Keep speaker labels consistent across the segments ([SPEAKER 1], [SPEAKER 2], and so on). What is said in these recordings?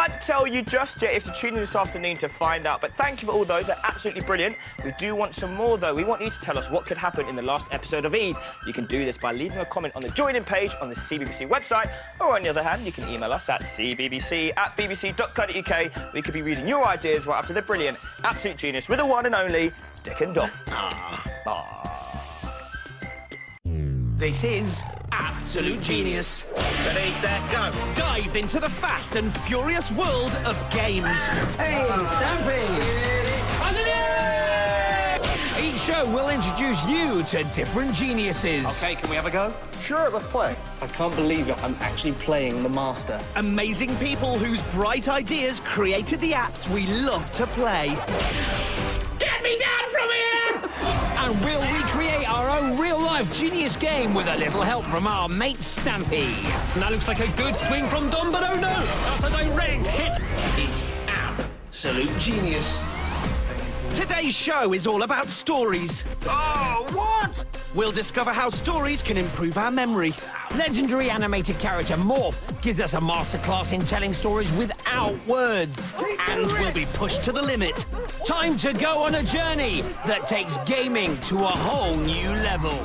[SPEAKER 1] Can't tell you just yet. You have to tune in this afternoon to find out. But thank you for all those. They're absolutely brilliant. We do want some more, though. We want you to tell us what could happen in the last episode of Eve. You can do this by leaving a comment on the join-in page on the CBBC website, or on the other hand, you can email us at cbbc@bbc.co.uk. We could be reading your ideas right after the brilliant Absolute Genius with the one and only Dick and Dom.
[SPEAKER 2] This is Absolute Genius. Ready, set, go. Dive into the fast and furious world of games.
[SPEAKER 3] Hey, Stampy!
[SPEAKER 2] Each show will introduce you to different geniuses.
[SPEAKER 4] OK, can we have a go?
[SPEAKER 3] Sure, let's play. I can't believe it. I'm actually playing the master.
[SPEAKER 2] Amazing people whose bright ideas created the apps we love to play. Get me down from here! And we'll recreate our own real-life genius game with a little help from our mate Stampy.
[SPEAKER 5] And that looks like a good swing from Dom, but oh no! That's a direct hit!
[SPEAKER 2] It's Absolute Genius. Today's show is all about stories. Oh, what? We'll discover how stories can improve our memory. Legendary animated character Morph gives us a masterclass in telling stories without words. And we'll be pushed to the limit. Time to go on a journey that takes gaming to a whole new level.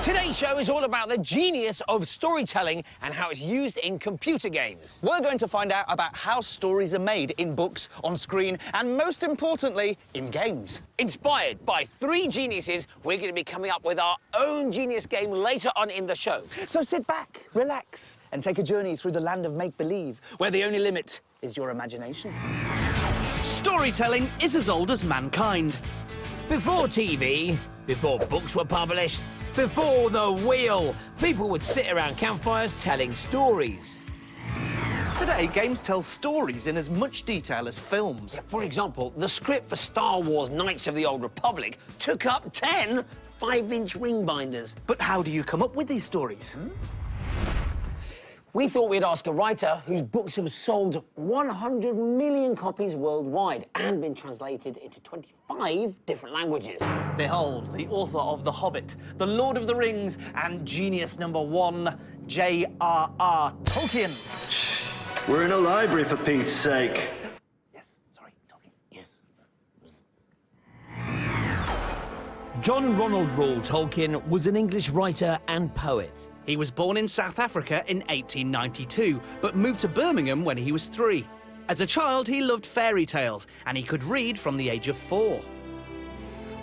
[SPEAKER 2] Today's show is all about the genius of storytelling and how it's used in computer games.
[SPEAKER 4] We're going to find out about how stories are made in books, on screen, and most importantly, in games.
[SPEAKER 2] Inspired by three geniuses, we're going to be coming up with our own genius game later on in the show.
[SPEAKER 4] So sit back, relax, and take a journey through the land of make-believe, where the only limit is your imagination. Storytelling is as old as mankind.
[SPEAKER 2] Before TV, before books were published, before the wheel, people would sit around campfires telling stories.
[SPEAKER 4] Today, games tell stories in as much detail as films.
[SPEAKER 2] For example, the script for Star Wars Knights of the Old Republic took up 10 5-inch ring binders.
[SPEAKER 4] But how do you come up with these stories?
[SPEAKER 2] We thought we'd ask a writer whose books have sold 100 million copies worldwide and been translated into 25 different languages.
[SPEAKER 4] Behold, the author of The Hobbit, The Lord of the Rings, and genius #1, J.R.R. Tolkien.
[SPEAKER 6] We're in a library, for Pete's sake.
[SPEAKER 4] Yes, sorry, Tolkien, yes.
[SPEAKER 2] John Ronald Reuel Tolkien was an English writer and poet.
[SPEAKER 4] He was born in South Africa in 1892, but moved to Birmingham when he was 3. As a child, he loved fairy tales, and he could read from the age of 4.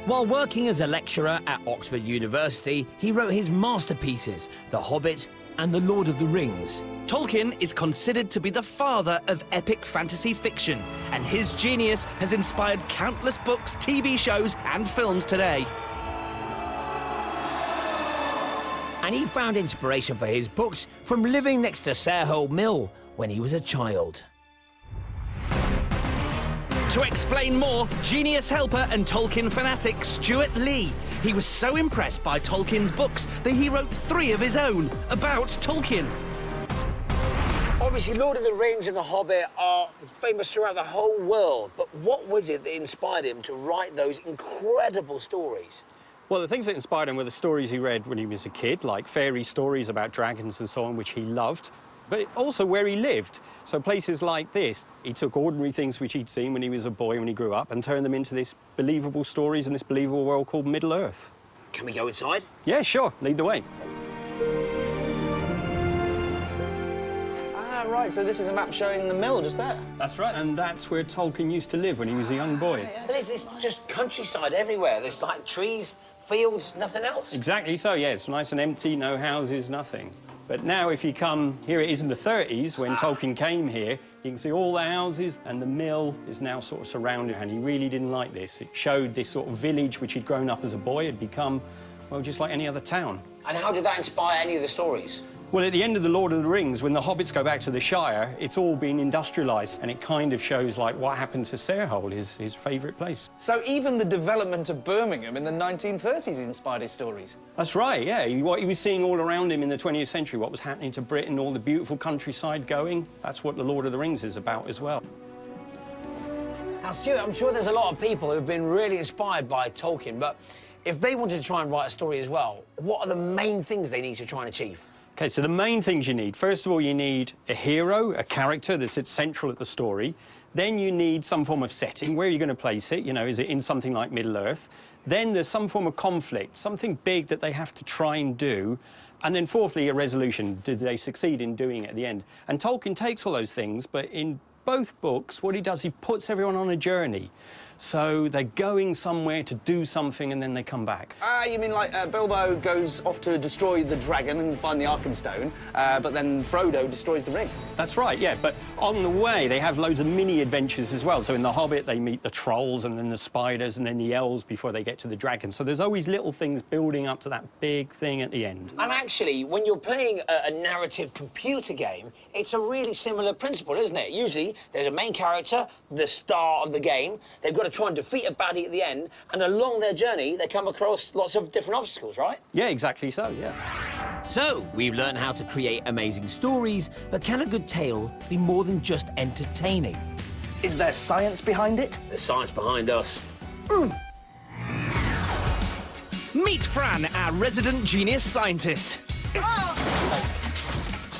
[SPEAKER 2] While working as a lecturer at Oxford University, he wrote his masterpieces, The Hobbit and The Lord of the Rings.
[SPEAKER 4] Tolkien is considered to be the father of epic fantasy fiction, and his genius has inspired countless books, TV shows, and films today.
[SPEAKER 2] And he found inspiration for his books from living next to Sarehole Mill when he was a child.
[SPEAKER 4] To explain more, genius helper and Tolkien fanatic Stuart Lee. He was so impressed by Tolkien's books that he wrote 3 of his own about Tolkien.
[SPEAKER 2] Obviously, Lord of the Rings and The Hobbit are famous throughout the whole world, but what was it that inspired him to write those incredible stories?
[SPEAKER 7] Well, the things that inspired him were the stories he read when he was a kid, like fairy stories about dragons and so on, which he loved, but also where he lived. So places like this, he took ordinary things which he'd seen when he was a boy, when he grew up, and turned them into this believable stories in this believable world called Middle-earth.
[SPEAKER 2] Can we go inside?
[SPEAKER 7] Yeah, sure. Lead the way.
[SPEAKER 4] Ah, right, so this is a map showing the mill just there.
[SPEAKER 7] That's right, and that's where Tolkien used to live when he was a young boy.
[SPEAKER 2] But it's just countryside everywhere. There's like trees, fields, nothing else.
[SPEAKER 7] Exactly so, yeah. It's nice and empty, no houses, nothing. But now if you come, here it is in the 30s, when Tolkien came here, you can see all the houses, and the mill is now sort of surrounded, and he really didn't like this. It showed this sort of village which he'd grown up as a boy had become, well, just like any other town.
[SPEAKER 2] And how did that inspire any of the stories?
[SPEAKER 7] Well, at the end of The Lord of the Rings, when the hobbits go back to the Shire, it's all been industrialised, and it kind of shows, like, what happened to Sarehole, his favourite place.
[SPEAKER 3] So even the development of Birmingham in the 1930s inspired his stories?
[SPEAKER 7] That's right, yeah. What he was seeing all around him in the 20th century, what was happening to Britain, all the beautiful countryside going, that's what The Lord of the Rings is about as well.
[SPEAKER 8] Now, Stuart, I'm sure there's a lot of people who've been really inspired by Tolkien, but if they wanted to try and write a story as well, what are the main things they need to try and achieve?
[SPEAKER 7] OK, so the main things you need, first of all, you need a hero, a character that sits central at the story. Then you need some form of setting. Where are you going to place it? You know, is it in something like Middle-earth? Then there's some form of conflict, something big that they have to try and do. And then fourthly, a resolution. Did they succeed in doing it at the end? And Tolkien takes all those things, but in both books, what he does, he puts everyone on a journey. So they're going somewhere to do something, and then they come back.
[SPEAKER 3] You mean like Bilbo goes off to destroy the dragon and find the Arkenstone, but then Frodo destroys the ring?
[SPEAKER 7] That's right, yeah, but on the way, they have loads of mini-adventures as well. So in The Hobbit, they meet the trolls, and then the spiders, and then the elves before they get to the dragon. So there's always little things building up to that big thing at the end.
[SPEAKER 8] And actually, when you're playing a narrative computer game, it's a really similar principle, isn't it? Usually, there's a main character, the star of the game. They've got to try and defeat a baddie at the end, and along their journey, they come across lots of different obstacles, right?
[SPEAKER 7] Yeah, exactly so, yeah.
[SPEAKER 9] So, we've learned how to create amazing stories, but can a good tale be more than just entertaining?
[SPEAKER 3] Is there science behind it?
[SPEAKER 8] There's science behind us.
[SPEAKER 2] Meet Fran, our resident genius scientist.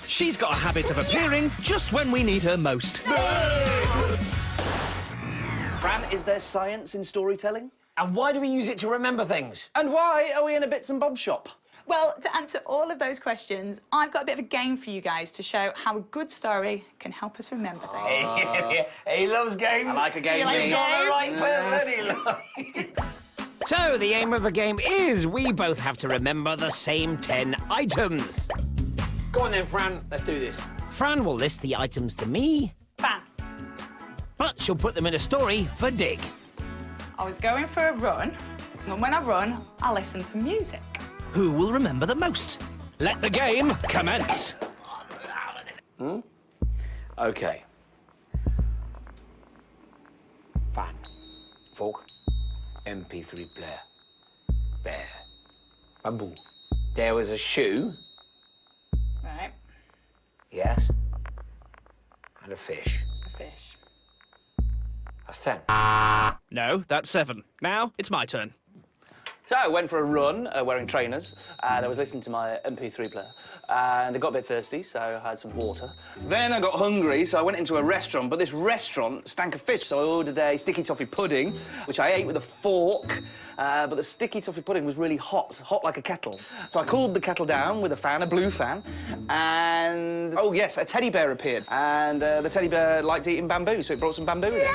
[SPEAKER 2] She's got a habit of appearing just when we need her most.
[SPEAKER 3] Fran, is there science in storytelling?
[SPEAKER 8] And why do we use it to remember things?
[SPEAKER 3] And why are we in a bits and bobs shop?
[SPEAKER 10] Well, to answer all of those questions, I've got a bit of a game for you guys to show how a good story can help us remember things.
[SPEAKER 8] He loves games.
[SPEAKER 3] I like a game.
[SPEAKER 8] He's not the right person.
[SPEAKER 9] So, the aim of the game is we both have to remember the same 10 items.
[SPEAKER 8] Go on then, Fran. Let's do this.
[SPEAKER 9] Fran will list the items to me,
[SPEAKER 10] Fan.
[SPEAKER 9] but she'll put them in a story for Dig.
[SPEAKER 10] I was going for a run, and when I run, I listen to music.
[SPEAKER 2] Who will remember the most? Let the game commence.
[SPEAKER 8] OK. Fan. Fork. MP3 player. Bear. Bamboo. There was a shoe.
[SPEAKER 10] Right,
[SPEAKER 8] Yes. And a fish.
[SPEAKER 10] a fish.
[SPEAKER 8] That's 10.
[SPEAKER 2] No, that's 7. Now it's my turn.
[SPEAKER 3] So I went for a run wearing trainers, and I was listening to my MP3 player, and I got a bit thirsty, so I had some water. Then I got hungry, so I went into a restaurant, but this restaurant stank of fish, so I ordered a sticky toffee pudding, which I ate with a fork, but the sticky toffee pudding was really hot like a kettle. So I cooled the kettle down with a fan, a blue fan, and, oh yes, a teddy bear appeared, and the teddy bear liked eating bamboo, so it brought some bamboo with it.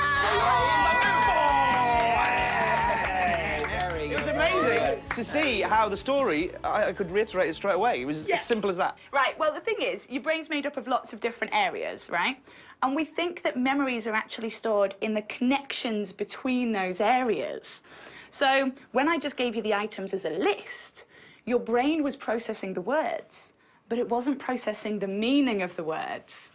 [SPEAKER 3] It was amazing to see how the story, I could reiterate it straight away. It was as simple as that.
[SPEAKER 10] Right, well, the thing is, your brain's made up of lots of different areas, right? And we think that memories are actually stored in the connections between those areas. So when I just gave you the items as a list, your brain was processing the words, but it wasn't processing the meaning of the words.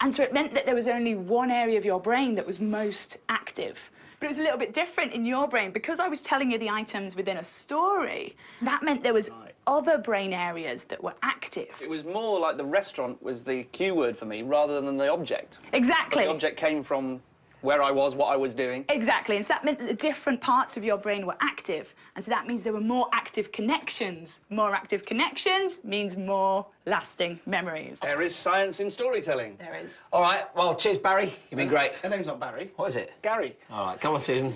[SPEAKER 10] And so it meant that there was only one area of your brain that was most active. But it was a little bit different in your brain. Because I was telling you the items within a story, that meant there was other brain areas that were active.
[SPEAKER 3] It was more like the restaurant was the cue word for me rather than the object.
[SPEAKER 10] Exactly.
[SPEAKER 3] But the object came from where I was, what I was doing.
[SPEAKER 10] Exactly, and so that meant that the different parts of your brain were active, and so that means there were more active connections. More active connections means more lasting memories.
[SPEAKER 3] There is science in storytelling.
[SPEAKER 10] There is.
[SPEAKER 8] All right, well, cheers, Barry. You've been great.
[SPEAKER 3] Her name's not Barry.
[SPEAKER 8] What is it?
[SPEAKER 3] Gary.
[SPEAKER 8] All right, come on, Susan.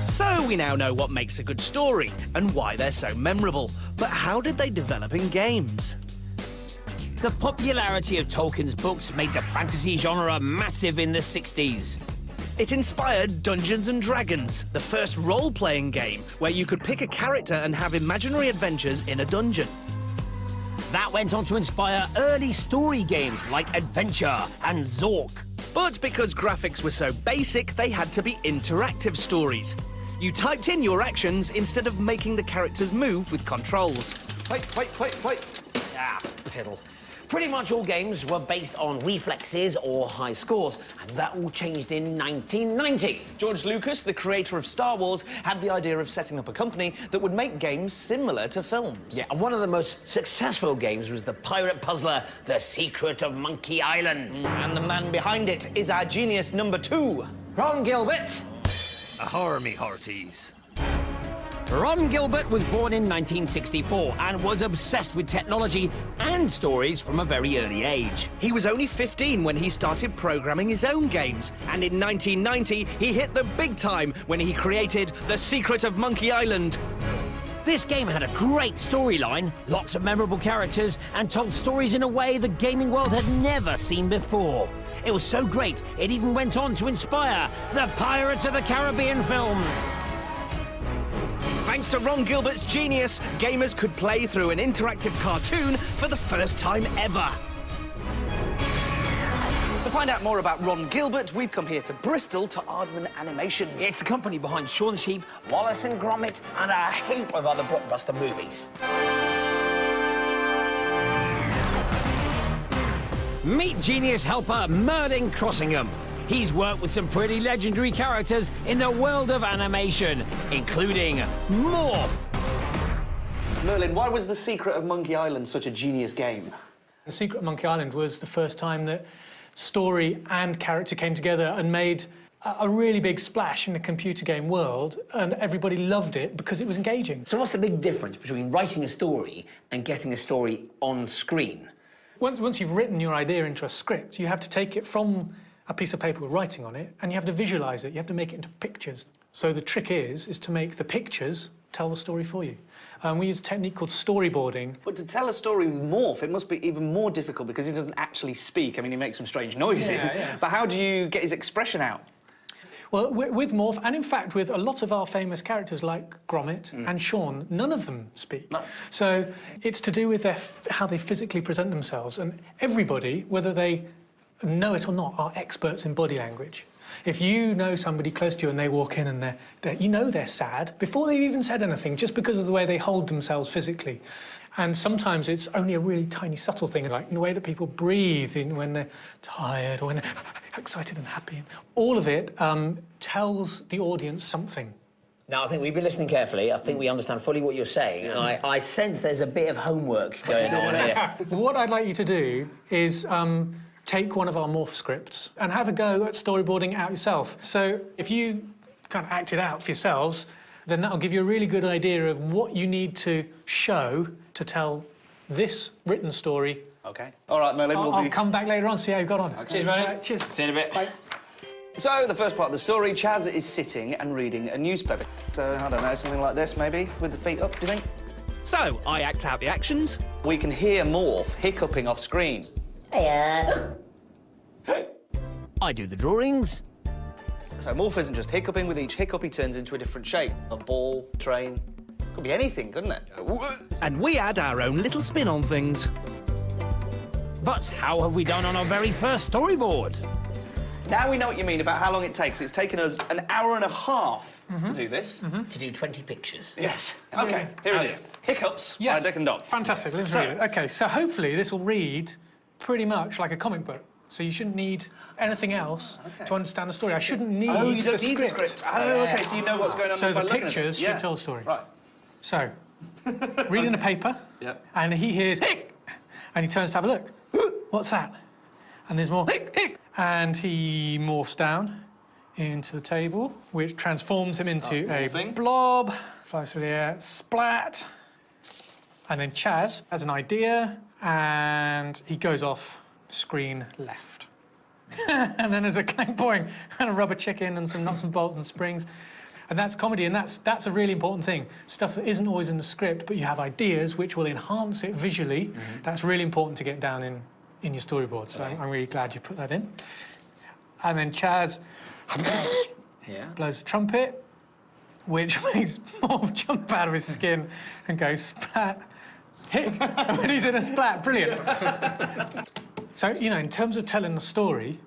[SPEAKER 2] So we now know what makes a good story and why they're so memorable. But how did they develop in games?
[SPEAKER 9] The popularity of Tolkien's books made the fantasy genre massive in the 60s.
[SPEAKER 2] It inspired Dungeons & Dragons, the first role-playing game where you could pick a character and have imaginary adventures in a dungeon.
[SPEAKER 9] That went on to inspire early story games like Adventure and Zork.
[SPEAKER 2] But because graphics were so basic, they had to be interactive stories.
[SPEAKER 4] You typed in your actions instead of making the characters move with controls.
[SPEAKER 8] Wait. Ah, piddle. Pretty much all games were based on reflexes or high scores, and that all changed in 1990.
[SPEAKER 3] George Lucas, the creator of Star Wars, had the idea of setting up a company that would make games similar to films.
[SPEAKER 8] Yeah, and one of the most successful games was the pirate puzzler, The Secret of Monkey Island.
[SPEAKER 3] And the man behind it is our genius number 2.
[SPEAKER 8] Ron Gilbert.
[SPEAKER 9] Ahora, me hearties.
[SPEAKER 8] Ron Gilbert was born in 1964 and was obsessed with technology and stories from a very early age.
[SPEAKER 4] He was only 15 when he started programming his own games, and in 1990 he hit the big time when he created The Secret of Monkey Island.
[SPEAKER 8] This game had a great storyline, lots of memorable characters, and told stories in a way the gaming world had never seen before. It was so great, it even went on to inspire the Pirates of the Caribbean films.
[SPEAKER 4] Thanks to Ron Gilbert's genius, gamers could play through an interactive cartoon for the first time ever.
[SPEAKER 3] To find out more about Ron Gilbert, we've come here to Bristol to Aardman Animations.
[SPEAKER 8] It's the company behind Shaun the Sheep, Wallace and Gromit, and a heap of other blockbuster movies. Meet genius helper Merlin Crossingham. He's worked with some pretty legendary characters in the world of animation, including Morph.
[SPEAKER 3] Merlin, why was The Secret of Monkey Island such a genius game?
[SPEAKER 11] The Secret of Monkey Island was the first time that story and character came together and made a really big splash in the computer game world, and everybody loved it because it was engaging.
[SPEAKER 8] So what's the big difference between writing a story and getting a story on screen?
[SPEAKER 11] Once you've written your idea into a script, you have to take it from a piece of paper with writing on it, and you have to visualise it. You have to make it into pictures. So the trick is to make the pictures tell the story for you. We use a technique called storyboarding.
[SPEAKER 3] But to tell a story with Morph, it must be even more difficult because he doesn't actually speak. I mean, he makes some strange noises.
[SPEAKER 11] Yeah.
[SPEAKER 3] But how do you get his expression out?
[SPEAKER 11] Well, with Morph, and in fact with a lot of our famous characters like Gromit and Shaun, none of them speak.
[SPEAKER 3] No.
[SPEAKER 11] So it's to do with how they physically present themselves. And everybody, whether they know it or not, are experts in body language. If you know somebody close to you and they walk in and you know they're sad before they've even said anything, just because of the way they hold themselves physically. And sometimes it's only a really tiny subtle thing, like the way that people breathe when they're tired or when they're excited and happy. All of it tells the audience something.
[SPEAKER 8] Now, I think we've been listening carefully. I think we understand fully what you're saying, and I sense there's a bit of homework going on here.
[SPEAKER 11] What I'd like you to do is take one of our Morph scripts and have a go at storyboarding it out yourself. So if you kind of act it out for yourselves, then that'll give you a really good idea of what you need to show to tell this written story.
[SPEAKER 3] OK. All right, Merlin,
[SPEAKER 11] I'll come back later on, see how you got on.
[SPEAKER 3] Okay.
[SPEAKER 8] Cheers, Merlin.
[SPEAKER 11] Right, cheers.
[SPEAKER 8] See you in a bit.
[SPEAKER 11] Bye.
[SPEAKER 3] So, the first part of the story, Chaz is sitting and reading a newspaper. So, I don't know, something like this, maybe, with the feet up, do you think?
[SPEAKER 4] So, I act out the actions.
[SPEAKER 3] We can hear Morph hiccuping off screen.
[SPEAKER 8] I do the drawings.
[SPEAKER 3] So Morph isn't just hiccuping. With each hiccup, he turns into a different shape. A ball, train. Could be anything, couldn't it?
[SPEAKER 4] And we add our own little spin on things.
[SPEAKER 8] But how have we done on our very first storyboard?
[SPEAKER 3] Now we know what you mean about how long it takes. It's taken us an hour and a half to do this.
[SPEAKER 8] To do 20 pictures.
[SPEAKER 3] Yes. OK, here it is. Hiccups
[SPEAKER 11] Yes.
[SPEAKER 3] by Dick and Dog.
[SPEAKER 11] Fantastic, let's read it. OK, so hopefully this will read pretty much like a comic book. So you shouldn't need anything else to understand the story. I shouldn't need
[SPEAKER 3] you don't
[SPEAKER 11] the
[SPEAKER 3] need the
[SPEAKER 11] script.
[SPEAKER 3] script. Oh, OK, so you know what's going on
[SPEAKER 11] So
[SPEAKER 3] just by
[SPEAKER 11] the
[SPEAKER 3] looking at
[SPEAKER 11] pictures
[SPEAKER 3] it.
[SPEAKER 11] should tell the story.
[SPEAKER 3] Right.
[SPEAKER 11] So, reading a paper, and he hears hic, and he turns to have a look. What's that? And there's more hic, hic. And he morphs down into the table, which transforms him into a blob, flies through the air, splat. And then Chaz has an idea, and he goes off screen left. And then there's a clank boing and a rubber chicken and some nuts and bolts and springs. And that's comedy, and that's a really important thing. Stuff that isn't always in the script, but you have ideas which will enhance it visually. That's really important to get down in your storyboard, so I'm really glad you put that in. And then Chaz blows a trumpet, which makes Morph jump out of his skin and go splat. When he's in a splat, brilliant. So, you know, in terms of telling the story,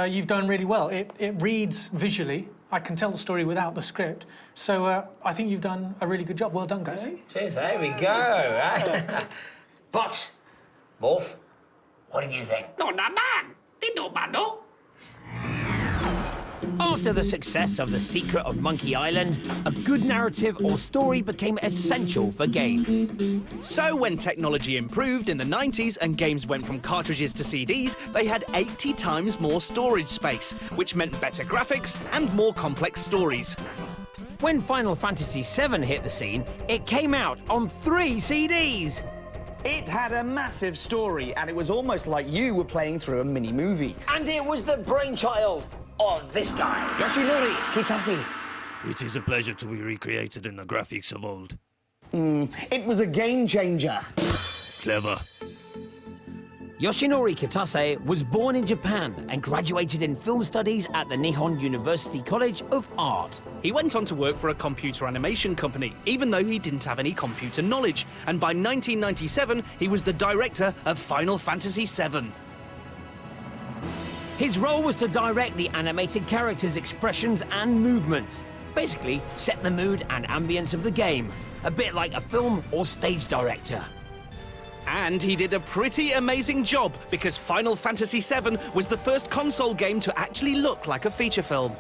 [SPEAKER 11] you've done really well. It reads visually I can tell the story without the script. So I think you've done a really good job. Well done, guys.
[SPEAKER 8] Cheers, there we go. But, Morph, what did you think?
[SPEAKER 9] Not that bad. Did not bad, no. After the success of The Secret of Monkey Island, a good narrative or story became essential for games.
[SPEAKER 4] So when technology improved in the 90s and games went from cartridges to CDs, they had 80 times more storage space, which meant better graphics and more complex stories.
[SPEAKER 9] When Final Fantasy VII hit the scene, it came out on 3 CDs.
[SPEAKER 3] It had a massive story, and it was almost like you were playing through a mini-movie.
[SPEAKER 8] And it was the brainchild of this guy.
[SPEAKER 3] Yoshinori Kitase.
[SPEAKER 12] It is a pleasure to be recreated in the graphics of old.
[SPEAKER 3] It was a game changer.
[SPEAKER 12] Clever.
[SPEAKER 9] Yoshinori Kitase was born in Japan and graduated in film studies at the Nihon University College of Art.
[SPEAKER 4] He went on to work for a computer animation company, even though he didn't have any computer knowledge. And by 1997, he was the director of Final Fantasy VII.
[SPEAKER 9] His role was to direct the animated characters' expressions and movements. Basically, set the mood and ambience of the game. A bit like a film or stage director.
[SPEAKER 4] And he did a pretty amazing job, because Final Fantasy VII was the first console game to actually look like a feature film.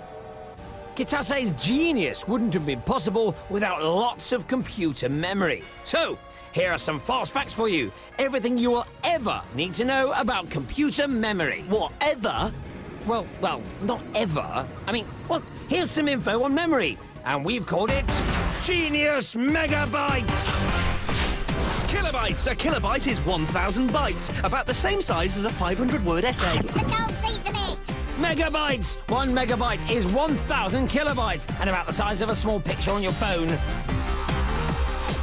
[SPEAKER 9] Kitase's genius wouldn't have been possible without lots of computer memory. So, here are some fast facts for you. Everything you will ever need to know about computer memory.
[SPEAKER 4] Whatever?
[SPEAKER 9] Well, not ever. I mean, well, here's some info on memory. And we've called it Genius Megabytes.
[SPEAKER 4] Kilobytes. A kilobyte is 1,000 bytes, about the same size as a 500-word essay.
[SPEAKER 9] Megabytes. 1 megabyte is 1,000 kilobytes, and about the size of a small picture on your phone.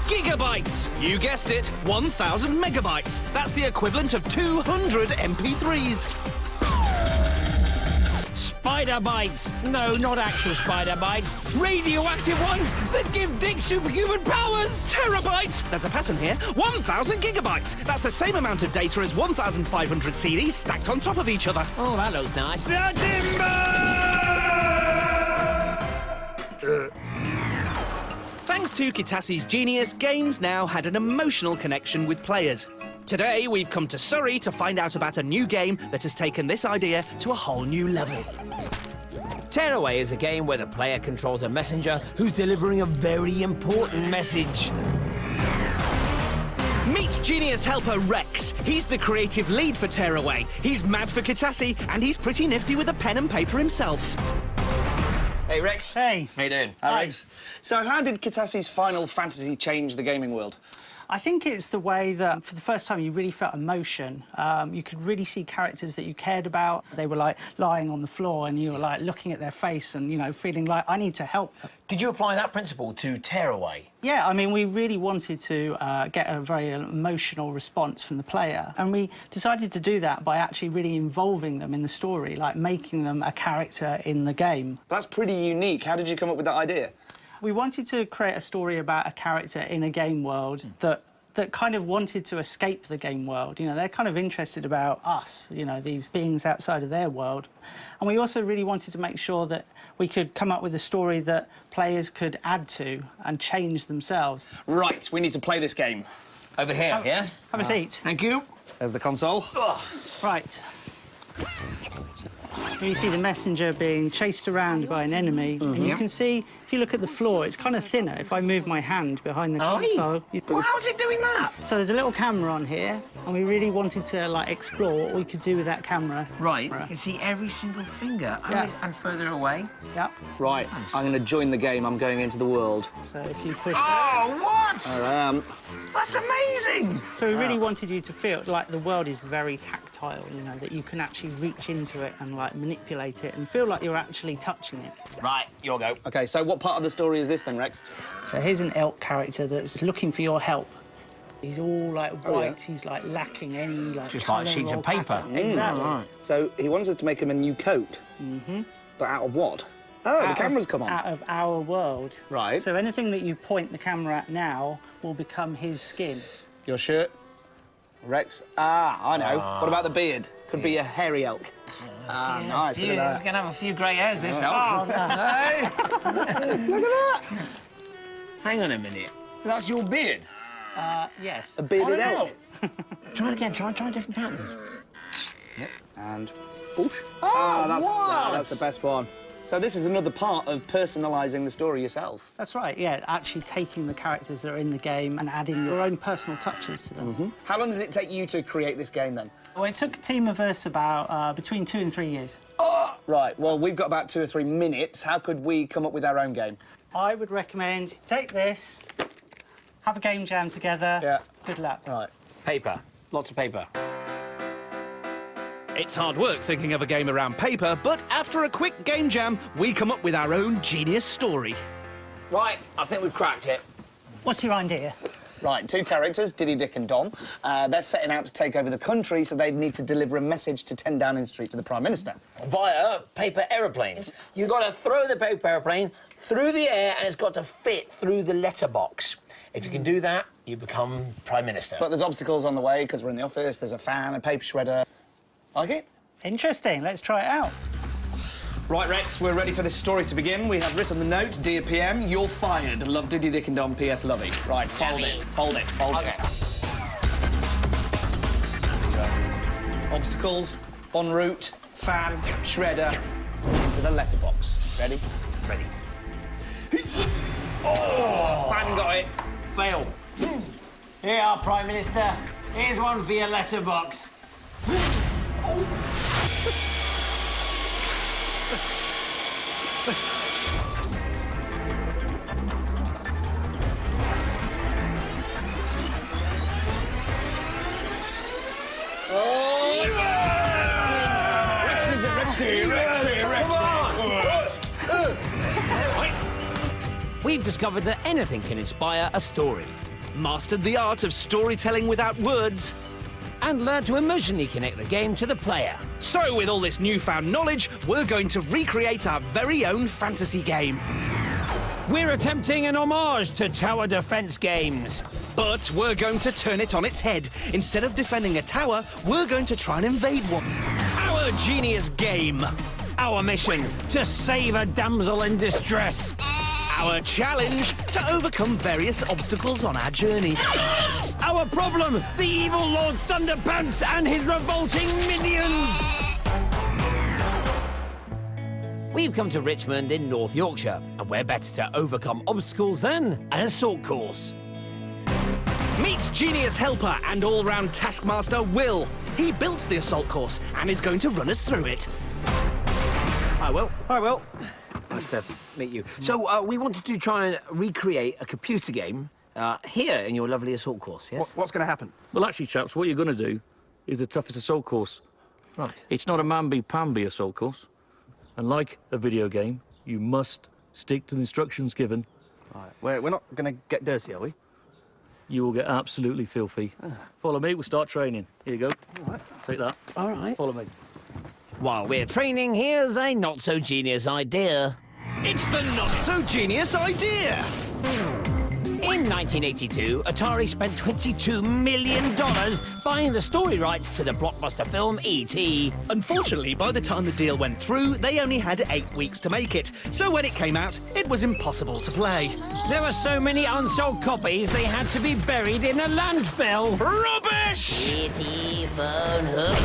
[SPEAKER 4] Gigabytes! You guessed it, 1,000 megabytes. That's the equivalent of 200 MP3s.
[SPEAKER 9] Spider bites. No, not actual spider bites. Radioactive ones that give Dick superhuman powers.
[SPEAKER 4] Terabytes! There's a pattern here. 1,000 gigabytes. That's the same amount of data as 1,500 CDs stacked on top of each other.
[SPEAKER 9] Oh, that looks nice.
[SPEAKER 4] Thanks to Kitase's genius, games now had an emotional connection with players. Today, we've come to Surrey to find out about a new game that has taken this idea to a whole new level.
[SPEAKER 9] Tearaway is a game where the player controls a messenger who's delivering a very important message.
[SPEAKER 4] Meet Genius Helper Rex. He's the creative lead for Tearaway. He's mad for Kitase, and he's pretty nifty with a pen and paper himself.
[SPEAKER 8] Hey, Rex.
[SPEAKER 13] Hey.
[SPEAKER 8] How you doing?
[SPEAKER 3] Hi, Rex. So how did Kitase's Final Fantasy change the gaming world?
[SPEAKER 13] I think it's the way that, for the first time, you really felt emotion. You could really see characters that you cared about. They were, like, lying on the floor, and you were, like, looking at their face and, you know, feeling like, I need to help them.
[SPEAKER 8] Did you apply that principle to Tearaway?
[SPEAKER 13] Yeah, I mean, we really wanted to get a very emotional response from the player. And we decided to do that by actually really involving them in the story, like making them a character in the game.
[SPEAKER 3] That's pretty unique. How did you come up with that idea?
[SPEAKER 13] We wanted to create a story about a character in a game world that kind of wanted to escape the game world. You know, they're kind of interested about us, you know, these beings outside of their world. And we also really wanted to make sure that we could come up with a story that players could add to and change themselves.
[SPEAKER 3] Right, we need to play this game.
[SPEAKER 8] Over here, yes?
[SPEAKER 13] Have a seat.
[SPEAKER 8] Thank you.
[SPEAKER 3] There's the console.
[SPEAKER 13] Right. You see the messenger being chased around by an enemy, and you can see, if you look at the floor, it's kind of thinner. If I move my hand behind the console...
[SPEAKER 8] Well, how's it doing that?
[SPEAKER 13] So there's a little camera on here, and we really wanted to, like, explore what we could do with that camera.
[SPEAKER 8] Right, you can see every single finger, and further away.
[SPEAKER 13] Yeah.
[SPEAKER 3] Right, I'm going to join the game. I'm going into the world.
[SPEAKER 13] So if you push...
[SPEAKER 8] Oh, what?
[SPEAKER 3] There I am.
[SPEAKER 8] That's amazing!
[SPEAKER 13] So we really wanted you to feel like the world is very tactile, you know, that you can actually reach into it and, like, manipulate it and feel like you're actually touching it.
[SPEAKER 8] Right, your go.
[SPEAKER 3] OK, so what part of the story is this then, Rex?
[SPEAKER 13] So here's an elk character that's looking for your help. He's all, like, white. He's, like, lacking any, like,
[SPEAKER 8] just like
[SPEAKER 13] colour
[SPEAKER 8] sheets
[SPEAKER 13] or
[SPEAKER 8] of paper.
[SPEAKER 13] pattern. Exactly.
[SPEAKER 8] Right.
[SPEAKER 3] So he wants us to make him a new coat.
[SPEAKER 13] Mm-hmm.
[SPEAKER 3] But out of what? Oh, the camera's come on.
[SPEAKER 13] Out of our world.
[SPEAKER 3] Right.
[SPEAKER 13] So anything that you point the camera at now will become his skin.
[SPEAKER 3] Your shirt? Rex? Ah, I know. What about the beard? Could be a hairy elk. Ah, nice. Look at
[SPEAKER 8] He's
[SPEAKER 3] that.
[SPEAKER 8] going to have a few grey hairs, this elf.
[SPEAKER 13] Oh, no.
[SPEAKER 3] Look at that.
[SPEAKER 8] Hang on a minute. That's your beard.
[SPEAKER 13] Yes.
[SPEAKER 3] A bearded elf.
[SPEAKER 8] Try it again. Try different patterns.
[SPEAKER 3] Yep. And whoosh.
[SPEAKER 8] Oh,
[SPEAKER 3] that's the best one. So this is another part of personalising the story yourself.
[SPEAKER 13] That's right, yeah. Actually taking the characters that are in the game and adding your own personal touches to them.
[SPEAKER 3] How long did it take you to create this game, then?
[SPEAKER 13] Well, it took a team of us about between 2 and 3 years.
[SPEAKER 3] Right, well, we've got about 2 or 3 minutes. How could we come up with our own game?
[SPEAKER 13] I would recommend take this, have a game jam together.
[SPEAKER 3] Yeah.
[SPEAKER 13] Good luck.
[SPEAKER 3] Right.
[SPEAKER 8] Paper. Lots of paper.
[SPEAKER 4] It's hard work thinking of a game around paper, but after a quick game jam, we come up with our own genius story.
[SPEAKER 8] Right, I think we've cracked it.
[SPEAKER 13] What's your idea?
[SPEAKER 3] Right, 2 characters, Diddy, Dick and Dom. They're setting out to take over the country, so they need to deliver a message to 10 Downing Street to the Prime Minister.
[SPEAKER 8] Via paper aeroplanes. You've got to throw the paper aeroplane through the air and it's got to fit through the letterbox. If you can do that, you become Prime Minister.
[SPEAKER 3] But there's obstacles on the way, because we're in the office, there's a fan, a paper shredder. Like it?
[SPEAKER 13] Interesting. Let's try it out.
[SPEAKER 3] Right, Rex, we're ready for this story to begin. We have written the note, Dear PM, you're fired. Love Diddy, Dick and Dom, PS Lovey. Right, fold it, fold it, fold
[SPEAKER 8] Okay.
[SPEAKER 3] it. Obstacles, en route, fan, shredder, into the letterbox. Ready?
[SPEAKER 8] Ready.
[SPEAKER 3] Oh, fan got it.
[SPEAKER 8] Fail. Here you are, Prime Minister. Here's one for your letterbox. We've discovered that anything can inspire a story.
[SPEAKER 4] Mastered the art of storytelling without words.
[SPEAKER 9] And learned to emotionally connect the game to the player.
[SPEAKER 4] So, with all this newfound knowledge, we're going to recreate our very own fantasy game.
[SPEAKER 9] We're attempting an homage to tower defense games.
[SPEAKER 4] But we're going to turn it on its head. Instead of defending a tower, we're going to try and invade one. Our genius game.
[SPEAKER 9] Our mission, to save a damsel in distress.
[SPEAKER 4] Our challenge, to overcome various obstacles on our journey.
[SPEAKER 9] Our problem, the evil Lord Thunderpants and his revolting minions. We've come to Richmond in North Yorkshire, and we're better to overcome obstacles than an assault course.
[SPEAKER 4] Meet genius helper and all-round taskmaster Will. He built the assault course and is going to run us through it.
[SPEAKER 8] Hi, Will.
[SPEAKER 3] Hi, Will.
[SPEAKER 8] Nice to meet you. So, we wanted to try and recreate a computer game here in your lovely assault course, yes?
[SPEAKER 3] What's going to happen?
[SPEAKER 12] Well, actually, chaps, what you're going to do is the toughest assault course.
[SPEAKER 8] Right.
[SPEAKER 12] It's not a mamby-pamby assault course. And like a video game, you must stick to the instructions given.
[SPEAKER 3] Right, we're not going to get dirty, are we?
[SPEAKER 12] You will get absolutely filthy. Follow me, we'll start training. Here you go.
[SPEAKER 3] All right.
[SPEAKER 12] Take that.
[SPEAKER 8] All right.
[SPEAKER 12] Follow me.
[SPEAKER 9] While we're training, here's a not-so-genius idea.
[SPEAKER 4] It's the not-so-genius idea!
[SPEAKER 9] In 1982, Atari spent $22 million buying the story rights to the blockbuster film E.T.
[SPEAKER 4] Unfortunately, by the time the deal went through, they only had 8 weeks to make it. So when it came out, it was impossible to play.
[SPEAKER 9] There were so many unsold copies, they had to be buried in a landfill.
[SPEAKER 4] Rubbish!
[SPEAKER 9] E.T. phone hook.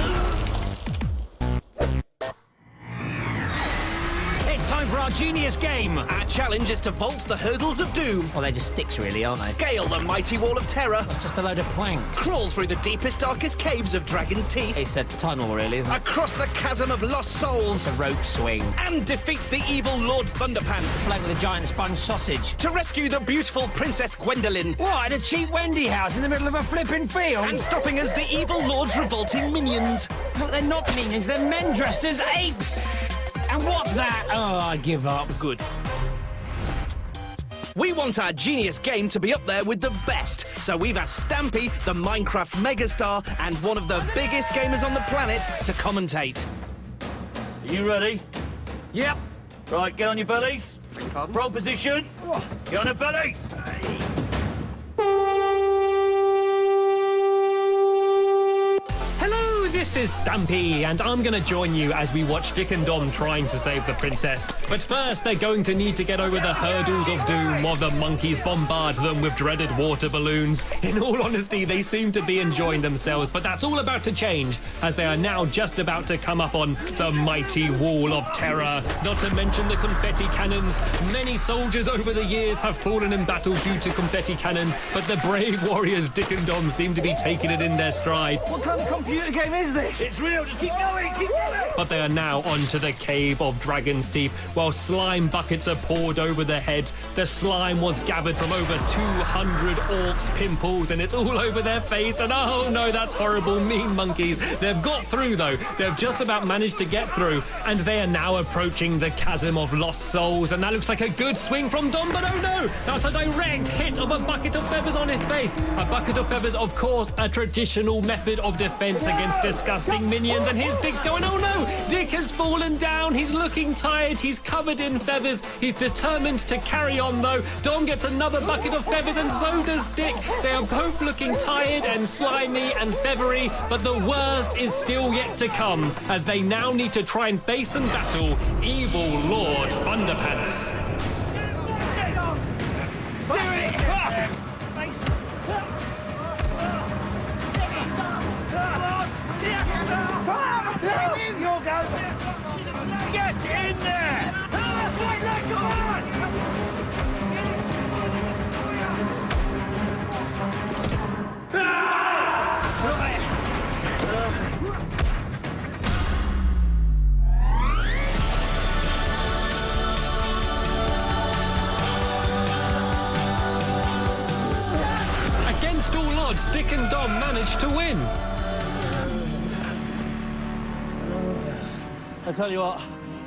[SPEAKER 9] It's time for our genius game.
[SPEAKER 4] Our challenge is to vault the hurdles of doom.
[SPEAKER 9] Well, they're just sticks, really, aren't they?
[SPEAKER 4] Scale the mighty wall of terror.
[SPEAKER 9] It's just a load of planks.
[SPEAKER 4] Crawl through the deepest, darkest caves of Dragon's Teeth.
[SPEAKER 9] It's a tunnel, really, isn't it?
[SPEAKER 4] Across the chasm of lost souls.
[SPEAKER 9] It's a rope swing.
[SPEAKER 4] And defeat the evil Lord Thunderpants.
[SPEAKER 9] Play with a giant sponge sausage.
[SPEAKER 4] To rescue the beautiful Princess Gwendolyn.
[SPEAKER 9] What, at a cheap Wendy house in the middle of a flipping field?
[SPEAKER 4] And stopping us the evil Lord's revolting minions.
[SPEAKER 9] Look, they're not minions, they're men dressed as apes. And what's that? Oh, I give up.
[SPEAKER 4] Good. We want our genius game to be up there with the best, so we've asked Stampy, the Minecraft megastar, and one of the biggest gamers on the planet, to commentate.
[SPEAKER 12] Are you ready?
[SPEAKER 9] Yep.
[SPEAKER 12] Right, get on your bellies. Roll position. Get on your bellies.
[SPEAKER 9] Hello, this
[SPEAKER 5] This is Stampy, and I'm going to join you as we watch Dick and Dom trying to save the princess. But first, they're going to need to get over the hurdles of doom while the monkeys bombard them with dreaded water balloons. In all honesty, they seem to be enjoying themselves, but that's all about to change, as they are now just about to come up on the mighty wall of terror. Not to mention the confetti cannons. Many soldiers over the years have fallen in battle due to confetti cannons, but the brave warriors Dick and Dom seem to be taking it in their stride.
[SPEAKER 2] What kind of computer game is this?
[SPEAKER 5] It's real, just keep going, keep going! But they are now onto the cave of Dragon's Teeth, while slime buckets are poured over their heads. The slime was gathered from over 200 orcs' pimples, and it's all over their face, and oh no, that's horrible, mean monkeys. They've got through, though. They've just about managed to get through, and they are now approaching the chasm of lost souls, and that looks like a good swing from Dom, but oh no! That's a direct hit of a bucket of feathers on his face. A bucket of feathers, of course, a traditional method of defense against disgusting minions, and here's Dick's going, oh no! Dick has fallen down, he's looking tired, he's covered in feathers, he's determined to carry on though. Dom gets another bucket of feathers, and so does Dick. They are both looking tired and slimy and feathery, but the worst is still yet to come, as they now need to try and face and battle Evil Lord Thunderpants.
[SPEAKER 2] Get in there! Come on!
[SPEAKER 5] Against all odds, Dick and Dom managed to win.
[SPEAKER 2] I tell you what,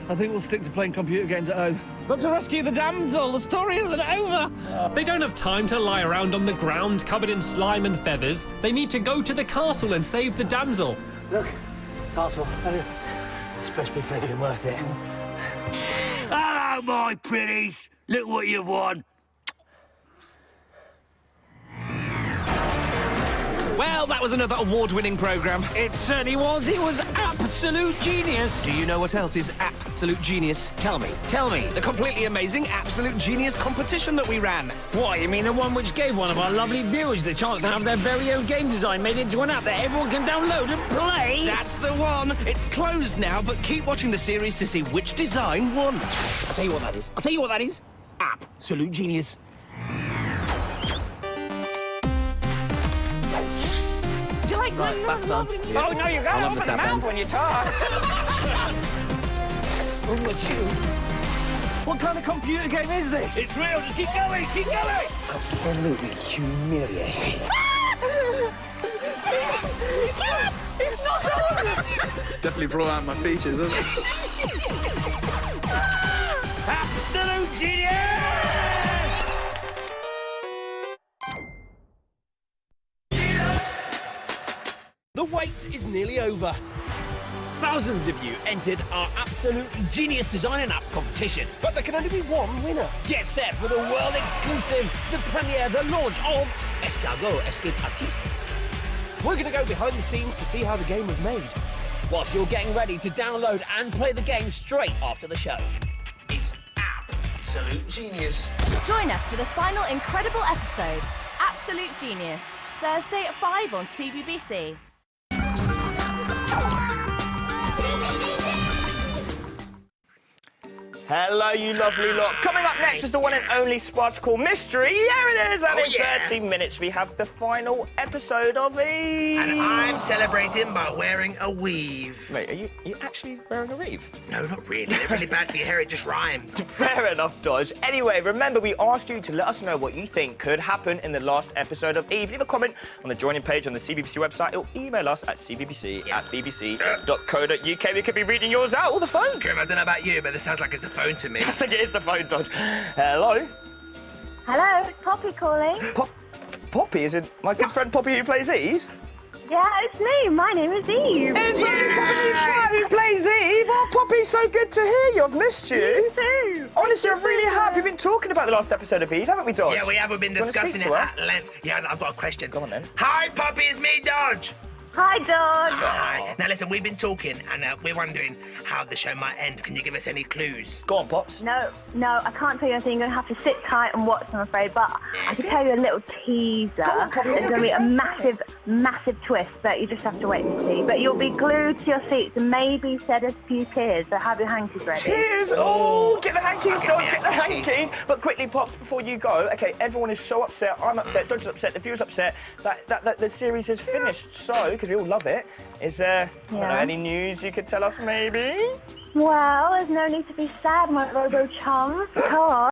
[SPEAKER 2] I think we'll stick to playing computer games at home. Got to rescue the damsel, the story isn't over!
[SPEAKER 5] They don't have time to lie around on the ground covered in slime and feathers. They need to go to the castle and save the damsel.
[SPEAKER 8] Look, castle, it's supposed to be freaking worth it. Hello, my pretties! Look what you've won.
[SPEAKER 2] Well, that was another award-winning programme.
[SPEAKER 8] It certainly was. It was absolute genius.
[SPEAKER 2] Do you know what else is absolute genius?
[SPEAKER 8] Tell me.
[SPEAKER 2] The completely amazing Absolute Genius competition that we ran.
[SPEAKER 8] What, you mean the one which gave one of our lovely viewers the chance to have their very own game design made into an app that everyone can download and play?
[SPEAKER 2] That's the one. It's closed now, but keep watching the series to see which design won.
[SPEAKER 8] I'll tell you what that is. Absolute genius.
[SPEAKER 2] Do you like lovely?
[SPEAKER 10] Oh, no, you gotta open the mouth when you talk.
[SPEAKER 2] What kind of computer game is this?
[SPEAKER 8] It's real, just keep going, keep going! Absolutely humiliating.
[SPEAKER 10] It's not over!
[SPEAKER 3] It's definitely brought out my features, hasn't it?
[SPEAKER 8] Absolute genius!
[SPEAKER 2] The wait is nearly over.
[SPEAKER 8] Thousands of you entered our absolutely genius design and app competition.
[SPEAKER 2] But there can only be one winner.
[SPEAKER 8] Get set for the world exclusive, the premiere, the launch of Escargot Escape Artistes.
[SPEAKER 2] We're going to go behind the scenes to see how the game was made.
[SPEAKER 8] Whilst you're getting ready to download and play the game straight after the show.
[SPEAKER 2] It's absolute genius.
[SPEAKER 14] Join us for the final incredible episode, Absolute Genius, Thursday at 5 on CBBC.
[SPEAKER 1] Hello, you lovely lot. Coming up next is the one and only Spartacle Mystery. Here it is, and in 30 minutes we have the final episode of Eve.
[SPEAKER 15] And I'm celebrating by wearing a weave.
[SPEAKER 1] Mate, are you actually wearing a weave?
[SPEAKER 15] No, not really. They're really bad for your hair, it just rhymes.
[SPEAKER 1] Fair enough, Dodge. Anyway, remember we asked you to let us know what you think could happen in the last episode of Eve. Leave a comment on the joining page on the CBBC website or email us at cbbc@bbc.co.uk. We could be reading yours out all the phone.
[SPEAKER 15] Grim, I don't know about you, but this sounds like it's the phone to me.
[SPEAKER 1] I think it is the phone, Dodge. Hello?
[SPEAKER 16] Hello, it's Poppy calling.
[SPEAKER 1] Poppy? Is it my good friend Poppy who plays Eve?
[SPEAKER 16] Yeah, it's me. My name is Eve.
[SPEAKER 1] It's only Poppy who plays Eve. Oh, Poppy, so good to hear you. I've missed you.
[SPEAKER 16] You too.
[SPEAKER 1] Honestly, I really have. We've been talking about the last episode of Eve, haven't we, Dodge?
[SPEAKER 15] Yeah, we have. We've been discussing it at length. Yeah, I've got a question.
[SPEAKER 1] Go on, then.
[SPEAKER 15] Hi, Poppy. It's me, Dodge.
[SPEAKER 16] Hi, dog.
[SPEAKER 15] Hi. Now listen, we've been talking and we're wondering how the show might end. Can you give us any clues?
[SPEAKER 1] Go on, Pops.
[SPEAKER 16] No, I can't tell you anything. You're going to have to sit tight and watch, I'm afraid. But I can tell you a little teaser. There's going to be a massive, massive twist that you just have to wait and see. But you'll be glued to your seats and maybe shed a few tears, so have your hankies ready.
[SPEAKER 1] Tears! Oh, get the hankies, Dodge, get the hankies. But quickly, Pops, before you go, OK, everyone is so upset. I'm upset, Dodge is upset, the viewers upset that the series is finished. So, because we all love it, is there I don't know, any news you could tell us, maybe?
[SPEAKER 16] Well, there's no need to be sad, my robo chum. Come on.